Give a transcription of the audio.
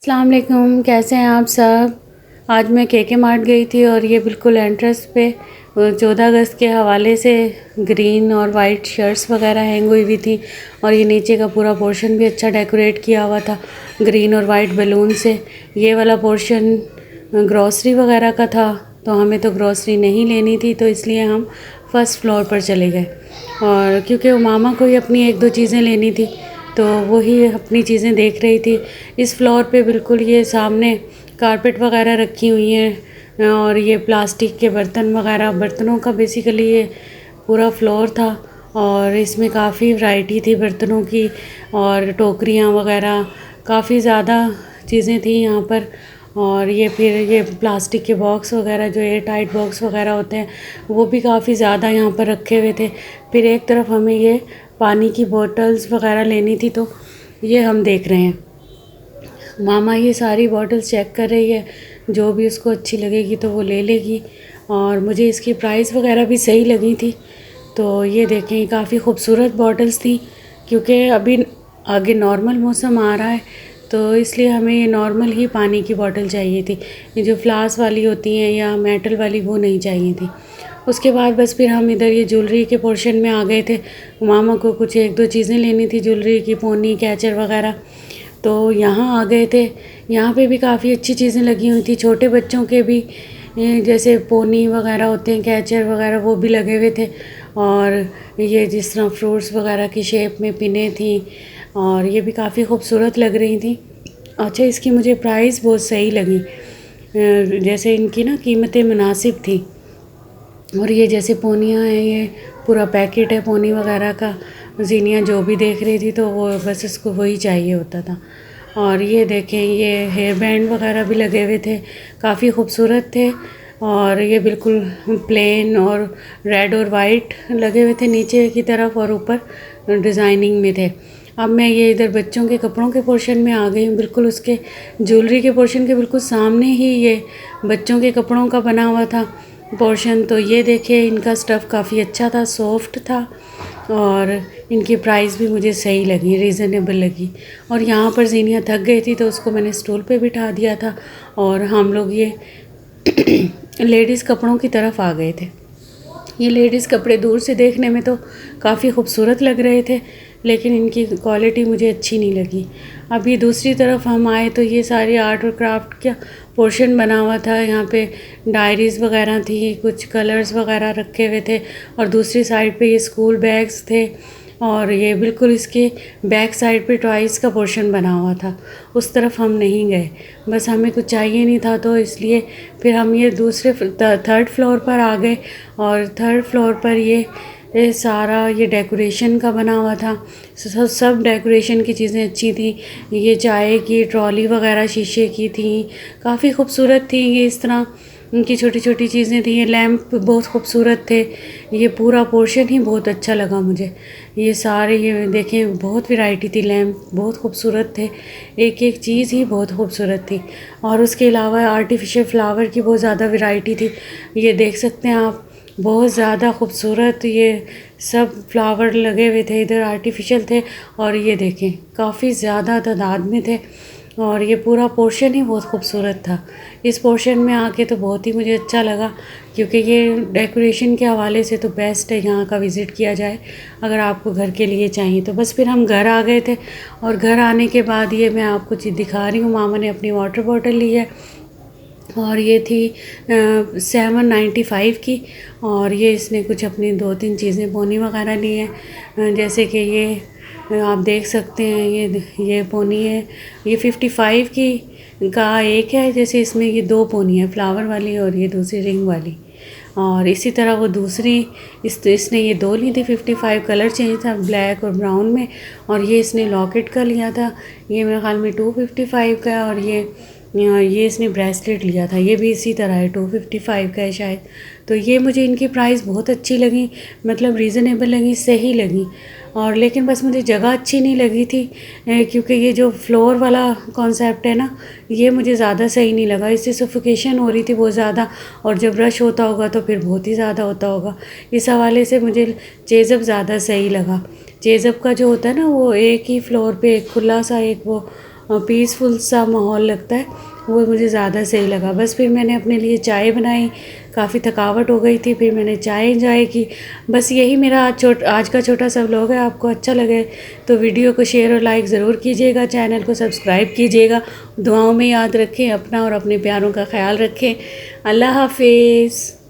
अस्सलाम वालेकुम, कैसे हैं आप सब। आज मैं के मार्ट गई थी और ये बिल्कुल एंट्रेंस पे 14 अगस्त के हवाले से ग्रीन और वाइट शर्ट्स वगैरह हैंग हुई हुई थी और ये नीचे का पूरा पोर्शन भी अच्छा डेकोरेट किया हुआ था ग्रीन और वाइट बलून से। ये वाला पोर्शन ग्रॉसरी वगैरह का था, तो हमें तो ग्रॉसरी नहीं लेनी थी, तो इसलिए हम फर्स्ट फ्लोर पर चले गए। और क्योंकि मामा को ही अपनी एक दो चीज़ें लेनी थी, तो वही अपनी चीज़ें देख रही थी। इस फ्लोर पे बिल्कुल ये सामने कारपेट वगैरह रखी हुई हैं और ये प्लास्टिक के बर्तनों का बेसिकली ये पूरा फ्लोर था। और इसमें काफ़ी वैरायटी थी बर्तनों की और टोकरियाँ वगैरह, काफ़ी ज़्यादा चीज़ें थी यहाँ पर। और ये फिर ये प्लास्टिक के बॉक्स वगैरह जो एयर टाइट बॉक्स वगैरह होते हैं वो भी काफ़ी ज़्यादा यहाँ पर रखे हुए थे। फिर एक तरफ हमें ये पानी की बोतल्स वगैरह लेनी थी, तो ये हम देख रहे हैं। मामा ये सारी बॉटल्स चेक कर रही है, जो भी उसको अच्छी लगेगी तो वो ले लेगी। और मुझे इसकी प्राइस वगैरह भी सही लगी थी। तो ये देखें, काफ़ी खूबसूरत बॉटल्स थी, क्योंकि अभी आगे नॉर्मल मौसम आ रहा है, तो इसलिए हमें ये नॉर्मल ही पानी की बोतल चाहिए थी। ये जो फ्लास्क वाली होती हैं या मेटल वाली, वो नहीं चाहिए थी। उसके बाद बस फिर हम इधर ये ज्वेलरी के पोर्शन में आ गए थे। मामा को कुछ एक दो चीज़ें लेनी थी, ज्वेलरी की, पोनी, कैचर वगैरह, तो यहाँ आ गए थे। यहाँ पे भी काफ़ी अच्छी चीज़ें लगी हुई थी, छोटे बच्चों के भी जैसे पोनी वगैरह होते हैं, कैचर वगैरह, वो भी लगे हुए थे। और ये जिस तरह फ्रूट्स वगैरह की शेप में पिनें थी, और ये भी काफ़ी खूबसूरत लग रही थी। अच्छा, इसकी मुझे प्राइस बहुत सही लगी, जैसे इनकी ना कीमतें मुनासिब थी। और ये जैसे पोनियाँ हैं, ये पूरा पैकेट है पोनी वगैरह का। ज़ीनिया जो भी देख रही थी तो वो बस उसको वही चाहिए होता था। और ये देखें, ये हेयर बैंड वगैरह भी लगे हुए थे, काफ़ी खूबसूरत थे। और ये बिल्कुल प्लेन और रेड और वाइट लगे हुए थे नीचे की तरफ, और ऊपर डिज़ाइनिंग में थे। अब मैं ये इधर बच्चों के कपड़ों के पोर्शन में आ गई हूँ, बिल्कुल उसके ज्वेलरी के पोर्शन के बिल्कुल सामने ही ये बच्चों के कपड़ों का बना हुआ था पोर्शन। तो ये देखिए, इनका स्टफ़ काफ़ी अच्छा था, सॉफ्ट था, और इनकी प्राइस भी मुझे सही लगी, रीज़नेबल लगी। और यहाँ पर ज़ीनिया थक गई थी, तो उसको मैंने स्टूल पे बिठा दिया था और हम लोग ये लेडीज़ कपड़ों की तरफ आ गए थे। ये लेडीज़ कपड़े दूर से देखने में तो काफ़ी खूबसूरत लग रहे थे, लेकिन इनकी क्वालिटी मुझे अच्छी नहीं लगी। अब ये दूसरी तरफ हम आए तो ये सारी आर्ट और क्राफ्ट का पोर्शन बना हुआ था। यहाँ पे डायरीज़ वगैरह थी, कुछ कलर्स वगैरह रखे हुए थे, और दूसरी साइड पे ये स्कूल बैग्स थे। और ये बिल्कुल इसके बैक साइड पे टॉयज़ का पोर्शन बना हुआ था। उस तरफ हम नहीं गए, बस हमें कुछ चाहिए नहीं था, तो इसलिए फिर हम ये दूसरे थर्ड फ्लोर पर आ गए। और थर्ड फ्लोर पर ये सारा ये डेकोरेशन का बना हुआ था। सब डेकोरेशन की चीज़ें अच्छी थी। ये चाय की ट्रॉली वगैरह शीशे की थी, काफ़ी खूबसूरत थी। ये इस तरह उनकी छोटी छोटी चीज़ें थी। ये लैंप बहुत खूबसूरत थे। ये पूरा पोर्शन ही बहुत अच्छा लगा मुझे। ये सारे, ये देखें, बहुत वैरायटी थी, लैंप बहुत खूबसूरत थे, एक एक चीज़ ही बहुत खूबसूरत थी। और उसके अलावा आर्टिफिशियल फ्लावर की बहुत ज़्यादा वैरायटी थी। ये देख सकते हैं आप, बहुत ज़्यादा खूबसूरत ये सब फ्लावर लगे हुए थे, इधर आर्टिफिशियल थे, और ये देखें काफ़ी ज़्यादा तादाद में थे। और ये पूरा पोर्शन ही बहुत खूबसूरत था। इस पोर्शन में आके तो बहुत ही मुझे अच्छा लगा, क्योंकि ये डेकोरेशन के हवाले से तो बेस्ट है, यहाँ का विज़िट किया जाए अगर आपको घर के लिए चाहिए तो। बस फिर हम घर आ गए थे, और घर आने के बाद ये मैं आपको चीज़ दिखा रही हूँ। मामा ने अपनी वाटर बॉटल ली है, और ये थी 795 की। और ये इसने कुछ अपनी दो तीन चीज़ें पोनी वगैरह ली हैं, जैसे कि ये आप देख सकते हैं, ये पोनी है, ये 55 की का एक है, जैसे इसमें ये दो पोनी है, फ्लावर वाली और ये दूसरी रिंग वाली। और इसी तरह वो दूसरी इसने ये दो ली थी 55, कलर चेंज था ब्लैक और ब्राउन में। और ये इसने लॉकेट का लिया था, ये मेरे ख्याल में 255 का है। और ये इसने ब्रेसलेट लिया था, ये भी इसी तरह है, 255 का है शायद। तो ये मुझे इनकी प्राइस बहुत अच्छी लगी, मतलब रीज़नेबल लगी, सही लगी। और लेकिन बस मुझे जगह अच्छी नहीं लगी थी, क्योंकि ये जो फ्लोर वाला कॉन्सेप्ट है ना, ये मुझे ज़्यादा सही नहीं लगा। इससे सफोकेशन हो रही थी बहुत ज़्यादा, और जब रश होता होगा तो फिर बहुत ही ज़्यादा होता होगा। इस हवाले से मुझे चेज़अप ज़्यादा सही लगा। चेज़अप का जो होता है ना, वो एक ही फ्लोर पे एक खुला सा एक वो पीसफुल सा माहौल लगता है, वो मुझे ज़्यादा सही लगा। बस फिर मैंने अपने लिए चाय बनाई, काफ़ी थकावट हो गई थी, फिर मैंने चाय एंजॉय की। बस यही मेरा आज का छोटा सा व्लॉग है। आपको अच्छा लगे तो वीडियो को शेयर और लाइक ज़रूर कीजिएगा, चैनल को सब्सक्राइब कीजिएगा। दुआओं में याद रखें, अपना और अपने प्यारों का ख्याल रखें। अल्लाह हाफिज़।